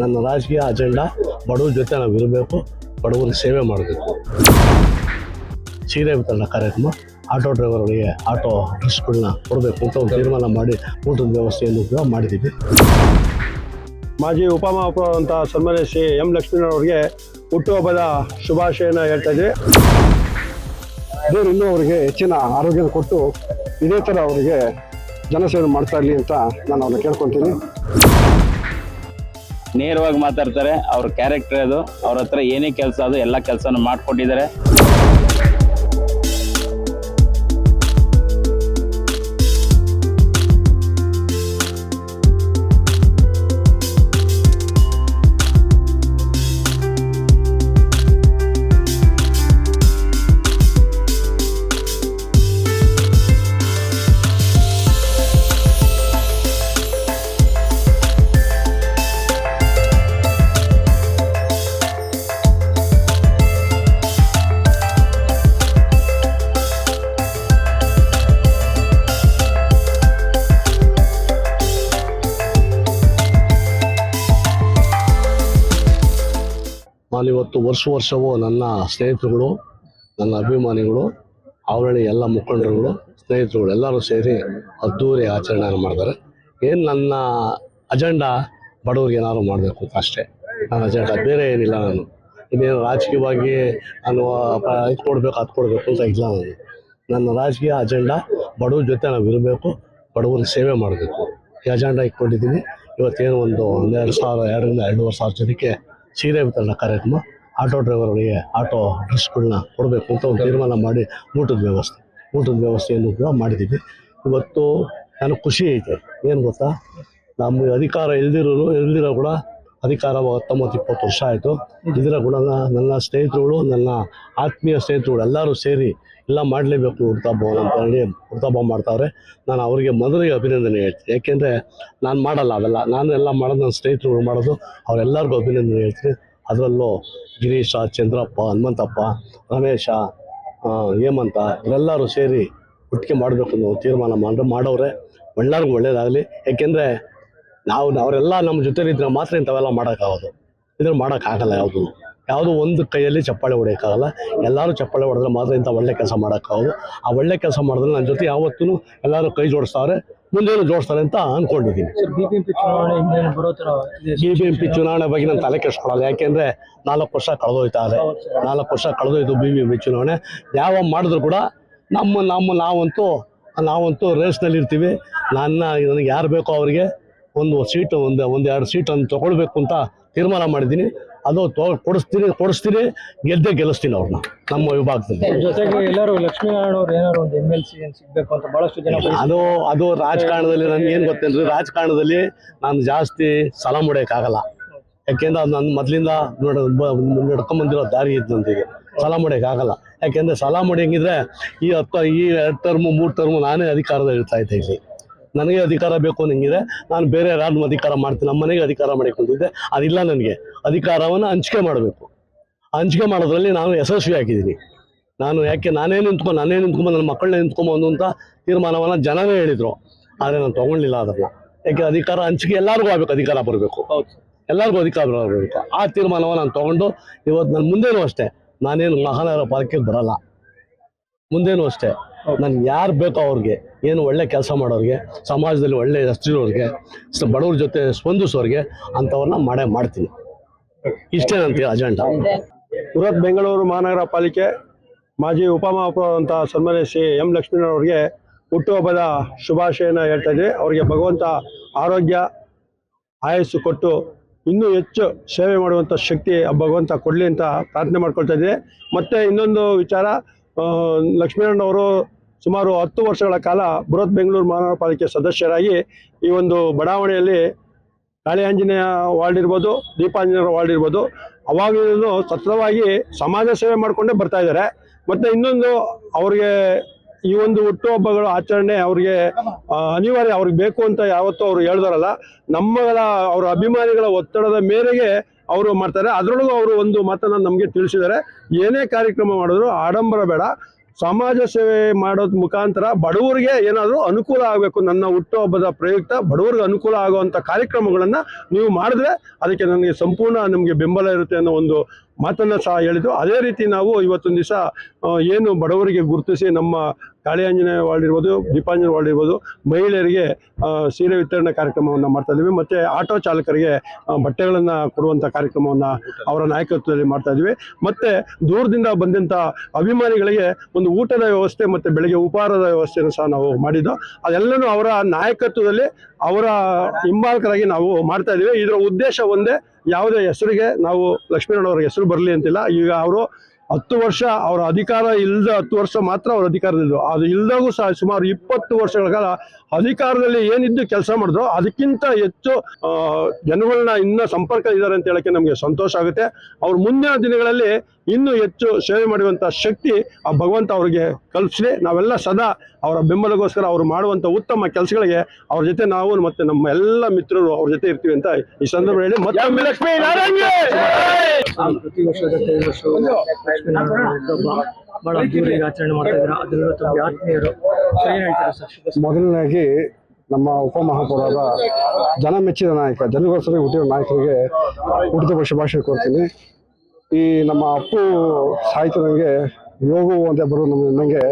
ನನ್ನ ರಾಜಕೀಯ ಅಜೆಂಡಾ ಬಡವ್ರ ಜೊತೆ ನಾವು ಇರಬೇಕು, ಬಡವರಿಗೆ ಸೇವೆ ಮಾಡಬೇಕು. ಸೀರೆ ವಿತರಣಾ ಕಾರ್ಯಕ್ರಮ, ಆಟೋ ಡ್ರೈವರ್ಗಳಿಗೆ ಆಟೋ ಡ್ರೆಸ್ಗಳನ್ನ ಕೊಡಬೇಕು ಅಂತ ಒಂದು ತೀರ್ಮಾನ ಮಾಡಿ ಊಟದ ವ್ಯವಸ್ಥೆಯನ್ನು ಕೂಡ ಮಾಡಿದ್ದೀವಿ. ಮಾಜಿ ಉಪಮಹಾಪೌರ ಸನ್ಮಾನ್ಯ ಶ್ರೀ ಎಂ ಲಕ್ಷ್ಮೀನಾರಾಯಣರಿಗೆ ಹುಟ್ಟುಹಬ್ಬದ ಶುಭಾಶಯನ ಹೇಳ್ತಾ ಇದ್ದೀವಿ. ದೇವರು ಇನ್ನೂ ಅವರಿಗೆ ಹೆಚ್ಚಿನ ಆರೋಗ್ಯ ಕೊಟ್ಟು ಇದೇ ಥರ ಅವರಿಗೆ ಜನಸೇವೆ ಮಾಡ್ತಾ ಇರಲಿ ಅಂತ ನಾನು ಅವ್ರನ್ನ ಕೇಳ್ಕೊತೀನಿ. ನೇರವಾಗಿ ಮಾತಾಡ್ತಾರೆ, ಅವ್ರ ಕ್ಯಾರೆಕ್ಟರ್ ಅದು. ಅವ್ರ ಹತ್ರ ಏನೇ ಕೆಲಸ ಅದು ಎಲ್ಲ ಕೆಲಸನೂ ಮಾಡಿಕೊಟ್ಟಿದ್ದಾರೆ. ನಾನಿವತ್ತು ವರ್ಷವೂ ನನ್ನ ಸ್ನೇಹಿತರುಗಳು, ನನ್ನ ಅಭಿಮಾನಿಗಳು, ಅವಳಿ ಎಲ್ಲ ಮುಖಂಡರುಗಳು, ಸ್ನೇಹಿತರುಗಳು ಎಲ್ಲರೂ ಸೇರಿ ಅದ್ದೂರಿ ಆಚರಣೆಯನ್ನು ಮಾಡ್ತಾರೆ. ಏನು ನನ್ನ ಅಜೆಂಡಾ ಬಡವ್ರಿಗೆ ಏನಾದ್ರು ಮಾಡಬೇಕು ಅಂತ ಅಷ್ಟೇ ನನ್ನ ಅಜೆಂಡಾ, ಬೇರೆ ಏನಿಲ್ಲ. ನಾನು ಇನ್ನೇನು ರಾಜಕೀಯವಾಗಿ ನಾನು ಇದು ಕೊಡಬೇಕು ಅದು ಕೊಡಬೇಕು ಅಂತ ಇಲ್ಲ. ನನ್ನ ರಾಜಕೀಯ ಅಜೆಂಡಾ ಬಡವ್ರ ಜೊತೆ ನಾವು ಇರಬೇಕು, ಬಡವ್ರಿಗೆ ಸೇವೆ ಮಾಡಬೇಕು. ಈ ಅಜೆಂಡಾ ಇಟ್ಕೊಂಡಿದ್ದೀನಿ. ಇವತ್ತೇನು ಒಂದು 2,000 2,500 ಜನಕ್ಕೆ ಸೀರೆ ವಿತರಣಾ ಕಾರ್ಯಕ್ರಮ, ಆಟೋ ಡ್ರೈವರ್ಗಳಿಗೆ ಆಟೋ ಡ್ರೆಸ್ಗಳನ್ನ ಕೊಡಬೇಕು ಅಂತ ಒಂದು ತೀರ್ಮಾನ ಮಾಡಿ ಊಟದ ವ್ಯವಸ್ಥೆಯನ್ನು ಕೂಡ ಮಾಡಿದ್ದೀವಿ. ಇವತ್ತು ನನಗೆ ಖುಷಿ ಐತೆ. ಏನು ಗೊತ್ತಾ, ನಮ್ಮ ಅಧಿಕಾರ ಇಲ್ದಿರೋ ಕೂಡ ಅಧಿಕಾರ 19-20 ವರ್ಷ ಆಯಿತು. ಇದರ ಕೂಡ ನನ್ನ ಸ್ನೇಹಿತರುಗಳು, ನನ್ನ ಆತ್ಮೀಯ ಸ್ನೇಹಿತರುಗಳು ಎಲ್ಲರೂ ಸೇರಿ ಎಲ್ಲ ಮಾಡಲೇಬೇಕು ಹುಟ್ಟುಹಬ್ಬ ಅಂತ ಹೇಳಿ ಹುಟ್ಟುಹಬ್ಬ ಮಾಡ್ತಾವ್ರೆ. ನಾನು ಅವರಿಗೆ ಮೊದಲಿಗೆ ಅಭಿನಂದನೆ ಹೇಳ್ತೀನಿ. ಯಾಕೆಂದರೆ ನಾನು ಮಾಡಲ್ಲ ಅವೆಲ್ಲ, ನಾನು ಎಲ್ಲ ಮಾಡೋದು ನನ್ನ ಸ್ನೇಹಿತರುಗಳು ಮಾಡೋದು. ಅವರೆಲ್ಲರಿಗೂ ಅಭಿನಂದನೆ ಹೇಳ್ತೀನಿ. ಅದರಲ್ಲೂ ಗಿರೀಶ, ಚಂದ್ರಪ್ಪ, ಹನುಮಂತಪ್ಪ, ರಮೇಶ, ಹೇಮಂತ ಇವರೆಲ್ಲರೂ ಸೇರಿ ಒಟ್ಟಿಗೆ ಮಾಡಬೇಕು ಅನ್ನೋ ತೀರ್ಮಾನ ಮಾಡೋರೆ. ಎಲ್ಲರಿಗೂ ಒಳ್ಳೇದಾಗಲಿ. ಯಾಕೆಂದರೆ ಅವರೆಲ್ಲ ನಮ್ಮ ಜೊತೆಲಿದ್ರೆ ಮಾತ್ರ ಇಂಥವೆಲ್ಲ ಮಾಡೋಕ್ಕಾಗೋದು. ಇದ್ರ ಮಾಡೋಕ್ಕಾಗಲ್ಲ. ಯಾವುದೋ ಒಂದು ಕೈಯಲ್ಲಿ ಚಪ್ಪಾಳೆ ಹೊಡೆಯೋಕ್ಕಾಗಲ್ಲ. ಎಲ್ಲರೂ ಚಪ್ಪಾಳೆ ಹೊಡೆದ್ರೆ ಮಾತ್ರ ಇಂಥ ಒಳ್ಳೆ ಕೆಲಸ ಮಾಡೋಕ್ಕಾಗೋದು. ಆ ಒಳ್ಳೆ ಕೆಲಸ ಮಾಡಿದ್ರೆ ನನ್ನ ಜೊತೆ ಯಾವತ್ತೂ ಎಲ್ಲರೂ ಕೈ ಜೋಡಿಸ್ತಾರೆ, ಮುಂದೇನು ಜೋಡಿಸ್ತಾರೆ ಅಂತ ಅಂದ್ಕೊಂಡಿದ್ದೀನಿ. BBMP ಚುನಾವಣೆ ಬಗ್ಗೆ ನಾನು ತಲೆ ಕೆಡಿಸ್ಕೊಳ್ಳಲ್ಲ. ಯಾಕೆಂದರೆ 4 ವರ್ಷ ಕಳೆದೋಯ್ತಾರೆ. 4 ವರ್ಷ ಕಳೆದೋಯ್ತು BBMP ಚುನಾವಣೆ. ಯಾವ ಮಾಡಿದ್ರು ಕೂಡ ನಾವಂತೂ ರೇಸ್ನಲ್ಲಿ ಇರ್ತೀವಿ. ನನಗೆ ಯಾರು ಬೇಕೋ ಅವರಿಗೆ ಒಂದು ಸೀಟು, ಒಂದು 2 ಸೀಟನ್ನು ತೊಗೊಳ್ಬೇಕು ಅಂತ ತೀರ್ಮಾನ ಮಾಡಿದ್ದೀನಿ. ಅದು ಕೊಡಿಸ್ತೀನಿ, ಗೆಲ್ಲಿಸ್ತೀನಿ ಅವ್ರನ್ನ ನಮ್ಮ ವಿಭಾಗದಲ್ಲಿ. ಜೊತೆಗೆ ಎಲ್ಲರೂ ಲಕ್ಷ್ಮೀನಾರಾಯಣ ಅವ್ರು ಏನಾದ್ರು ಒಂದು MLC ಸಿಗ್ಬೇಕು ಅಂತ ಬಹಳಷ್ಟು ಜನ. ಅದು ರಾಜಕಾರಣದಲ್ಲಿ ನನ್ಗೆ ಏನು ಗೊತ್ತೇನ್ರಿ, ರಾಜಕಾರಣದಲ್ಲಿ ನಾನು ಜಾಸ್ತಿ ಸಲ ಮುಡಿಯೋಕ್ಕಾಗಲ್ಲ. ಯಾಕೆಂದ್ರೆ ಅದು ನನ್ನ ಮೊದಲಿಂದ ನಡ್ಕೊಂಬಂದಿರೋ ದಾರಿ ಇದ್ದು ನಂತಿಗೆ ಸಲ ಮುಡಿಯೋಕ್ಕಾಗಲ್ಲ. ಯಾಕೆಂದರೆ ಸಲ ಮುಡಿಯಂಗಿದ್ರೆ ಈ 2 ಟರ್ಮು 3 ಟರ್ಮು ನಾನೇ ಅಧಿಕಾರದಲ್ಲಿ ಇರ್ತಾ ಇದ್ದೆ. ಇಲ್ಲಿ ನನಗೆ ಅಧಿಕಾರ ಬೇಕು ಅನ್ನಂಗಿದೆ. ನಾನು ಬೇರೆ ಯಾರು ಅಧಿಕಾರ ಮಾಡ್ತೀನಿ, ನಮ್ಮ ಮನೆಗೆ ಅಧಿಕಾರ ಮಾಡಿಕೊಂಡಿದ್ದೆ. ಅದಿಲ್ಲ. ನನಗೆ ಅಧಿಕಾರವನ್ನು ಹಂಚಿಕೆ ಮಾಡಬೇಕು. ಹಂಚಿಕೆ ಮಾಡೋದ್ರಲ್ಲಿ ನಾನು ಯಶಸ್ವಿ ಆಗಿದ್ದೀನಿ. ನಾನೇ ನಿಂತ್ಕೊಂಡು ನನ್ನ ಮಕ್ಕಳನ್ನೇ ನಿಂತ್ಕೊಂಬಂದು ಅಂತ ತೀರ್ಮಾನವನ್ನು ಜನನೇ ಹೇಳಿದರು. ಆದರೆ ನಾನು ತೊಗೊಳ್ಳಿಲ್ಲ ಅದನ್ನು. ಯಾಕೆ ಅಧಿಕಾರ ಹಂಚಿಕೆ ಎಲ್ಲರಿಗೂ ಆಗಬೇಕು, ಅಧಿಕಾರ ಬರಬೇಕು, ಎಲ್ಲರಿಗೂ ಅಧಿಕಾರ ಬರಬೇಕು. ಆ ತೀರ್ಮಾನವನ್ನು ನಾನು ತೊಗೊಂಡು ಇವತ್ತು ನಾನು ಮುಂದೇನೂ ಅಷ್ಟೇ, ನಾನೇನು ಮಹಾನಗರ ಪಾಲಿಕೆಗೆ ಬರಲ್ಲ. ಮುಂದೇನೂ ಅಷ್ಟೇ, ನನ್ಗೆ ಯಾರು ಬೇಕೋ ಅವ್ರಿಗೆ, ಏನು ಒಳ್ಳೆ ಕೆಲಸ ಮಾಡೋರಿಗೆ, ಸಮಾಜದಲ್ಲಿ ಒಳ್ಳೆ ಹೆಸರಿರೋರಿಗೆ, ಬಡವ್ರ ಜೊತೆ ಸ್ಪಂದಿಸೋರಿಗೆ ಅಂಥವ್ರನ್ನ ಮಾಡ್ತೀನಿ. ಇಷ್ಟೇ ನನ್ನ ಅಜೆಂಡಾ. ಬೃಹತ್ ಬೆಂಗಳೂರು ಮಹಾನಗರ ಪಾಲಿಕೆ ಮಾಜಿ ಉಪಮಹಾಪೌರ ಸನ್ಮಾನ್ಯ ಶ್ರೀ ಎಂ ಲಕ್ಷ್ಮೀನಾರಾಯಣರಿಗೆ ಹುಟ್ಟುಹಬ್ಬದ ಶುಭಾಶಯನ ಹೇಳ್ತಾ ಇದ್ದೀವಿ. ಅವರಿಗೆ ಭಗವಂತ ಆರೋಗ್ಯ ಆಯಸ್ಸು ಕೊಟ್ಟು ಇನ್ನೂ ಹೆಚ್ಚು ಸೇವೆ ಮಾಡುವಂಥ ಶಕ್ತಿ ಭಗವಂತ ಕೊಡಲಿ ಅಂತ ಪ್ರಾರ್ಥನೆ ಮಾಡ್ಕೊಳ್ತಾ ಇದ್ದೀವಿ. ಮತ್ತು ಇನ್ನೊಂದು ವಿಚಾರ, ಲಕ್ಷ್ಮೀನಾರಾಯಣವರು ಸುಮಾರು 10 ವರ್ಷಗಳ ಕಾಲ ಬೃಹತ್ ಬೆಂಗಳೂರು ಮಹಾನಗರ ಪಾಲಿಕೆ ಸದಸ್ಯರಾಗಿ ಈ ಒಂದು ಬಡಾವಣೆಯಲ್ಲಿ ಕಾಳಿ ಆಂಜನೇಯ ವಾರ್ಡ್ ಇರ್ಬೋದು, ದೀಪಾಂಜನೇಯರ ವಾರ್ಡ್ ಇರ್ಬೋದು, ಅವಾಗಲೂ ಸತತವಾಗಿ ಸಮಾಜ ಸೇವೆ ಮಾಡಿಕೊಂಡೇ ಬರ್ತಾ ಇದ್ದಾರೆ. ಮತ್ತು ಇನ್ನೊಂದು, ಅವ್ರಿಗೆ ಈ ಒಂದು ಹುಟ್ಟುಹಬ್ಬಗಳ ಆಚರಣೆ ಅವ್ರಿಗೆ ಅನಿವಾರ್ಯ, ಅವ್ರಿಗೆ ಬೇಕು ಅಂತ ಯಾವತ್ತೂ ಅವರು ಹೇಳ್ದಾರಲ್ಲ. ಅವರ ಅಭಿಮಾನಿಗಳ ಒತ್ತಡದ ಮೇರೆಗೆ ಅವರು ಮಾಡ್ತಾರೆ. ಅದರೊಳಗೂ ಅವರು ಒಂದು ಮಾತನ್ನು ನಮಗೆ ತಿಳಿಸಿದ್ದಾರೆ. ಏನೇ ಕಾರ್ಯಕ್ರಮ ಮಾಡಿದ್ರು ಆಡಂಬರ ಬೇಡ, ಸಮಾಜ ಸೇವೆ ಮಾಡೋದ್ ಮುಖಾಂತರ ಬಡವರಿಗೆ ಏನಾದರೂ ಅನುಕೂಲ ಆಗಬೇಕು, ನನ್ನ ಹುಟ್ಟುಹಬ್ಬದ ಪ್ರಯುಕ್ತ ಬಡವರಿಗೆ ಅನುಕೂಲ ಆಗುವಂಥ ಕಾರ್ಯಕ್ರಮಗಳನ್ನು ನೀವು ಮಾಡಿದ್ರೆ ಅದಕ್ಕೆ ನನಗೆ ಸಂಪೂರ್ಣ ನಮಗೆ ಬೆಂಬಲ ಇರುತ್ತೆ ಅನ್ನೋ ಒಂದು ಮಾತನ್ನು ಸಹ ಹೇಳಿದ್ರು. ಅದೇ ರೀತಿ ನಾವು ಇವತ್ತೊಂದು ದಿವಸ ಏನು ಬಡವರಿಗೆ ಗುರುತಿಸಿ ನಮ್ಮ ಕಾಳಿ ಆಂಜನೇಯ ವಾರ್ಡ್ ಇರ್ಬೋದು, ದೀಪಾಂಜನೇಯ ವಾರ್ಡ್ ಇರ್ಬೋದು, ಮಹಿಳೆಯರಿಗೆ ಸೀರೆ ವಿತರಣೆ ಕಾರ್ಯಕ್ರಮವನ್ನು ಮಾಡ್ತಾ ಇದ್ದೀವಿ. ಮತ್ತು ಆಟೋ ಚಾಲಕರಿಗೆ ಬಟ್ಟೆಗಳನ್ನು ಕೊಡುವಂಥ ಕಾರ್ಯಕ್ರಮವನ್ನು ಅವರ ನಾಯಕತ್ವದಲ್ಲಿ ಮಾಡ್ತಾ ಇದ್ದೀವಿ. ಮತ್ತು ದೂರದಿಂದ ಬಂದಂಥ ಅಭಿಮಾನಿಗಳಿಗೆ ಒಂದು ಊಟದ ವ್ಯವಸ್ಥೆ ಮತ್ತು ಬೆಳಗ್ಗೆ ಉಪಹಾರದ ವ್ಯವಸ್ಥೆಯನ್ನು ಸಹ ನಾವು ಮಾಡಿದ್ದು. ಅದೆಲ್ಲನೂ ಅವರ ನಾಯಕತ್ವದಲ್ಲಿ ಅವರ ಹಿಂಬಾಲಕರಾಗಿ ನಾವು ಮಾಡ್ತಾ ಇದ್ದೀವಿ. ಇದರ ಉದ್ದೇಶ ಒಂದೇ, ಯಾವುದೇ ಹೆಸರಿಗೆ ನಾವು ಲಕ್ಷ್ಮೀನಾರಾಯಣ ಅವ್ರ ಹೆಸರು ಬರಲಿ ಅಂತಿಲ್ಲ. ಈಗ ಅವರು 10 ವರ್ಷ ಅವರ ಅಧಿಕಾರ ಇಲ್ಲದ 10 ವರ್ಷ ಮಾತ್ರ ಅವ್ರ ಅಧಿಕಾರದಲ್ಲಿದ್ದು, ಅದು ಇಲ್ಲದಾಗೂ ಸಹ ಸುಮಾರು 20 ವರ್ಷಗಳ ಕಾಲ ಅಧಿಕಾರದಲ್ಲಿ ಏನಿದ್ದು ಕೆಲಸ ಮಾಡಿದ್ರು ಅದಕ್ಕಿಂತ ಹೆಚ್ಚು ಜನಗಳನ್ನ ಇನ್ನೂ ಸಂಪರ್ಕ ಇದ್ದಾರೆ ಅಂತ ಹೇಳಕ್ಕೆ ನಮಗೆ ಸಂತೋಷ ಆಗುತ್ತೆ. ಅವ್ರ ಮುಂದಿನ ದಿನಗಳಲ್ಲಿ ಇನ್ನೂ ಹೆಚ್ಚು ಸೇವೆ ಮಾಡುವಂಥ ಶಕ್ತಿ ಆ ಭಗವಂತ ಅವರಿಗೆ ಕಲ್ಪಿಸಲಿ. ನಾವೆಲ್ಲ ಸದಾ ಅವರ ಬೆಂಬಲಗೋಸ್ಕರ ಅವರು ಮಾಡುವಂಥ ಉತ್ತಮ ಕೆಲಸಗಳಿಗೆ ಅವ್ರ ಜೊತೆ ನಾವು ಮತ್ತು ನಮ್ಮ ಎಲ್ಲ ಮಿತ್ರರು ಅವ್ರ ಜೊತೆ ಇರ್ತೀವಿ ಅಂತ ಈ ಸಂದರ್ಭ ಹೇಳಿ ಮತ್ತೊಮ್ಮೆ ಪ್ರತಿ ವರ್ಷದ 5 ವರ್ಷ ಲಕ್ಷ್ಮೀನಾರಾಯಣ ಹುಟ್ಟುಹಬ್ಬ ಬಹಳ ಅದ್ದೂರಿಯಾಗಿ ಆಚರಣೆ ಮಾಡ್ತಾ ಇದ್ದಾರೆ. ಅದರಲ್ಲೂ ತಮಗೆ ಆತ್ಮೀಯರು ಏನ್ ಹೇಳ್ತಾರೆ ಸರ್? ಮೊದಲನೇದಾಗಿ ನಮ್ಮ ಉಪಮಹಾಪೌರಾದ ಜನ ಮೆಚ್ಚಿದ ನಾಯಕ, ಜನಗೋಸ್ಕರ ಹುಟ್ಟಿದ ನಾಯಕರಿಗೆ ಹುಟ್ಟಿದ ಶುಭಾಶಯ ಕೋರ್ತೀನಿ. ಈ ನಮ್ಮ ಅಪ್ಪು ಸಾಹಿತ್ಯದಂಗೆ ಯೋಗವು ಅಂತ ಬರೋ ನನಗೆ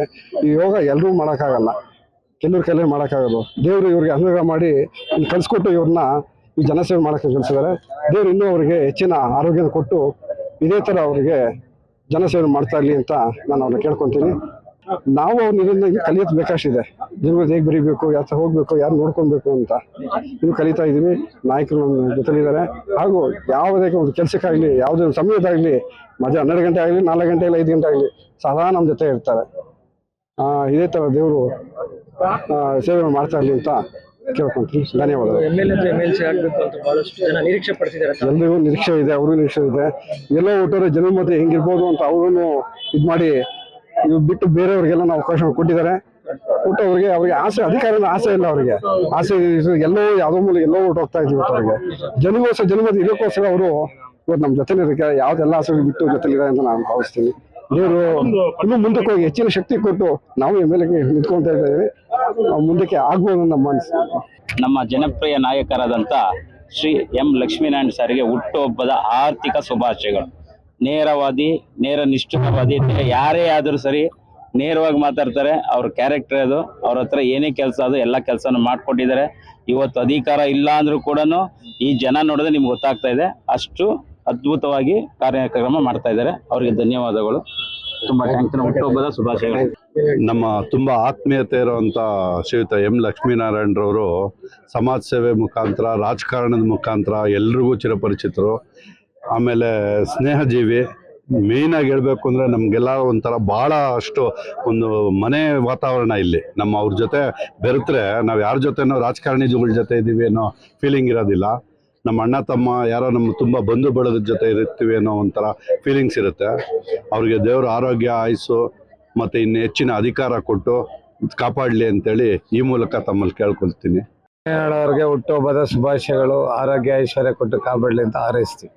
ಈ ಯೋಗ ಎಲ್ಲರೂ ಮಾಡೋಕ್ಕಾಗಲ್ಲ, ಕೆಲವ್ರ ಕೈಲೇ ಮಾಡೋಕ್ಕಾಗಲ್ಲ. ದೇವರು ಇವ್ರಿಗೆ ಅನುಗ್ರಹ ಮಾಡಿ ಇಲ್ಲಿ ಕಲಿಸ್ಕೊಟ್ಟು ಇವ್ರನ್ನ ಈ ಜನಸೇವೆ ಮಾಡೋಕ್ಕೆ ಕಲಿಸಿದ್ದಾರೆ. ದೇವರು ಇನ್ನೂ ಅವರಿಗೆ ಹೆಚ್ಚಿನ ಆರೋಗ್ಯ ಕೊಟ್ಟು ಇದೇ ಥರ ಅವರಿಗೆ ಜನಸೇವೆ ಮಾಡ್ತಾ ಇರಲಿ ಅಂತ ನಾನು ಅವ್ರನ್ನ ಕೇಳ್ಕೊತೀನಿ. ನಾವು ಅವ್ರನ್ನ ಕಲಿಯೋದು ಬೇಕಷ್ಟಿದೆ. ಜನಗಳು ಹೇಗೆ ಬರೀಬೇಕು, ಯಾರು ಹೋಗ್ಬೇಕು, ಯಾರು ನೋಡ್ಕೊಬೇಕು ಅಂತ ಇನ್ನು ಕಲಿತಾ ಇದ್ದೀವಿ. ನಾಯಕರು ನಮ್ಮ ಜೊತೆಲಿದ್ದಾರೆ. ಹಾಗೂ ಯಾವುದೇ ಒಂದು ಕೆಲಸಕ್ಕಾಗಲಿ, ಯಾವುದೇ ಒಂದು ಸಮಯದಾಗಲಿ, ಮಧ್ಯ 12 ಗಂಟೆ ಆಗಲಿ, 4 ಗಂಟೆ ಇಲ್ಲ 5 ಗಂಟೆ ಆಗಲಿ ಸದಾ ನಮ್ಮ ಜೊತೆ ಇರ್ತಾರೆ. ಇದೇ ಥರ ದೇವರು ಸೇವೆ ಮಾಡ್ತಾ ಇರಲಿ ಅಂತ ಕೇಳ್ಕೊಂತೀನಿ. ಧನ್ಯವಾದಗಳು. MLC ಆಗ್ಬೇಕು ಅಂತ ಬಹಳಷ್ಟು ಜನ ನಿರೀಕ್ಷೆ ಪಡ್ತಿದ್ದಾರೆ. ಎಲ್ರಿಗೂ ನಿರೀಕ್ಷೆ ಇದೆ, ಅವ್ರಿಗೂ ನಿರೀಕ್ಷೆ ಇದೆ. ಎಲ್ಲೋ ಹುಟ್ಟೋರೆ ಜನ ಮಧ್ಯೆ ಹೆಂಗಿರ್ಬೋದು ಅಂತ ಅವರು ಇದು ಮಾಡಿ ಇವ್ ಬಿಟ್ಟು ಬೇರೆಯವ್ರಿಗೆಲ್ಲ ನಾವು ಅವಕಾಶ ಕೊಟ್ಟಿದ್ದಾರೆ. ಹುಟ್ಟೋರಿಗೆ ಅವ್ರಿಗೆ ಆಸೆ, ಅಧಿಕಾರದ ಆಸೆ ಇಲ್ಲ ಅವ್ರಿಗೆ. ಆಸೆ ಎಲ್ಲೋ ಯಾವುದೋ ಮೂಲ ಎಲ್ಲೋ ಹೊರಟೋಗ್ತಾ ಇದ್ದೀವಿ. ಅವ್ರಿಗೆ ಜನಗೋಸ್ಕರ ಜನ್ಮದ ಇದಕ್ಕೋಸ್ಕರ ಅವರು ಇವತ್ತು ನಮ್ಮ ಜೊತೆ ಇರೋಕ್ಕೆ ಯಾವುದೆಲ್ಲ ಆಸೆ ಬಿಟ್ಟು ಜೊತೆಲಿದೆ ಅಂತ ನಾನು ಭಾವಿಸ್ತೀನಿ. ದೇವರು ಇನ್ನೂ ಮುಂದಕ್ಕೆ ಹೋಗಿ ಹೆಚ್ಚಿನ ಶಕ್ತಿ ಕೊಟ್ಟು ನಾವು MLA ನಿಂತ್ಕೊಳ್ತಾ ಇದ್ದೇವೆ, ಮುಂದಕ್ಕೆ ಆಗ್ಬೋದು ನಮ್ಮ ಮನಸ್ಸು. ನಮ್ಮ ಜನಪ್ರಿಯ ನಾಯಕರಾದಂಥ ಶ್ರೀ ಎಂ ಲಕ್ಷ್ಮೀನಾರಾಯಣ ಸರ್ಗೆ ಹುಟ್ಟುಹಬ್ಬದ ಆರ್ಥಿಕ ಶುಭಾಶಯಗಳು. ನೇರವಾದಿ, ನೇರ ನಿಷ್ಠುರವಾದಿ, ಯಾರೇ ಆದರೂ ಸರಿ ನೇರವಾಗಿ ಮಾತಾಡ್ತಾರೆ. ಅವ್ರ ಕ್ಯಾರೆಕ್ಟರ್ ಅದು. ಅವ್ರ ಹತ್ರ ಏನೇ ಕೆಲಸ ಅದು ಎಲ್ಲ ಕೆಲಸನೂ ಮಾಡಿಕೊಟ್ಟಿದ್ದಾರೆ. ಇವತ್ತು ಅಧಿಕಾರ ಇಲ್ಲ ಅಂದರೂ ಕೂಡ ಈ ಜನ ನೋಡಿದ್ರೆ ನಿಮ್ಗೆ ಗೊತ್ತಾಗ್ತಾ ಇದೆ, ಅಷ್ಟು ಅದ್ಭುತವಾಗಿ ಕಾರ್ಯಕ್ರಮ ಮಾಡ್ತಾ ಇದ್ದಾರೆ. ಅವರಿಗೆ ಧನ್ಯವಾದಗಳು. ತುಂಬ ಥ್ಯಾಂಕ್ಸ್. ಹುಟ್ಟುಹಬ್ಬದ ಶುಭಾಶಯಗಳು. ನಮ್ಮ ತುಂಬ ಆತ್ಮೀಯತೆ ಇರುವಂಥ ಶ್ರೀಯುತ ಎಂ ಲಕ್ಷ್ಮೀನಾರಾಯಣರವರು ಸಮಾಜ ಸೇವೆ ಮುಖಾಂತರ, ರಾಜಕಾರಣದ ಮುಖಾಂತರ ಎಲ್ರಿಗೂ ಚಿರಪರಿಚಿತರು. ಆಮೇಲೆ ಸ್ನೇಹಜೀವಿ. ಮೇಯ್ನಾಗಿ ಹೇಳಬೇಕು ಅಂದರೆ ನಮಗೆಲ್ಲ ಒಂಥರ ಭಾಳ ಅಷ್ಟು ಒಂದು ಮನೆ ವಾತಾವರಣ ಇಲ್ಲಿ. ನಮ್ಮ ಅವ್ರ ಜೊತೆ ಬೆರೆತರೆ ನಾವು ಯಾರ ಜೊತೆನೋ ರಾಜಕಾರಣಿಗಳ ಜೊತೆ ಇದ್ದೀವಿ ಅನ್ನೋ ಫೀಲಿಂಗ್ ಇರೋದಿಲ್ಲ. ನಮ್ಮ ಅಣ್ಣ ತಮ್ಮ ಯಾರೋ ನಮ್ಮ ತುಂಬ ಬಂಧು ಬಳಗದ ಜೊತೆ ಇರ್ತೀವಿ ಅನ್ನೋ ಒಂಥರ ಫೀಲಿಂಗ್ಸ್ ಇರುತ್ತೆ. ಅವ್ರಿಗೆ ದೇವರು ಆರೋಗ್ಯ, ಆಯುಸ್ಸು ಮತ್ತು ಇನ್ನು ಹೆಚ್ಚಿನ ಅಧಿಕಾರ ಕೊಟ್ಟು ಕಾಪಾಡಲಿ ಅಂತೇಳಿ ಈ ಮೂಲಕ ತಮ್ಮಲ್ಲಿ ಕೇಳ್ಕೊಳ್ತೀನಿ. ಅವ್ರಿಗೆ ಹುಟ್ಟುಹಬ್ಬದ ಶುಭಾಶಯಗಳು. ಆರೋಗ್ಯ ಐಶ್ವರ್ಯ ಕೊಟ್ಟು ಕಾಪಾಡಲಿ ಅಂತ ಹಾರೈಸ್ತೀವಿ.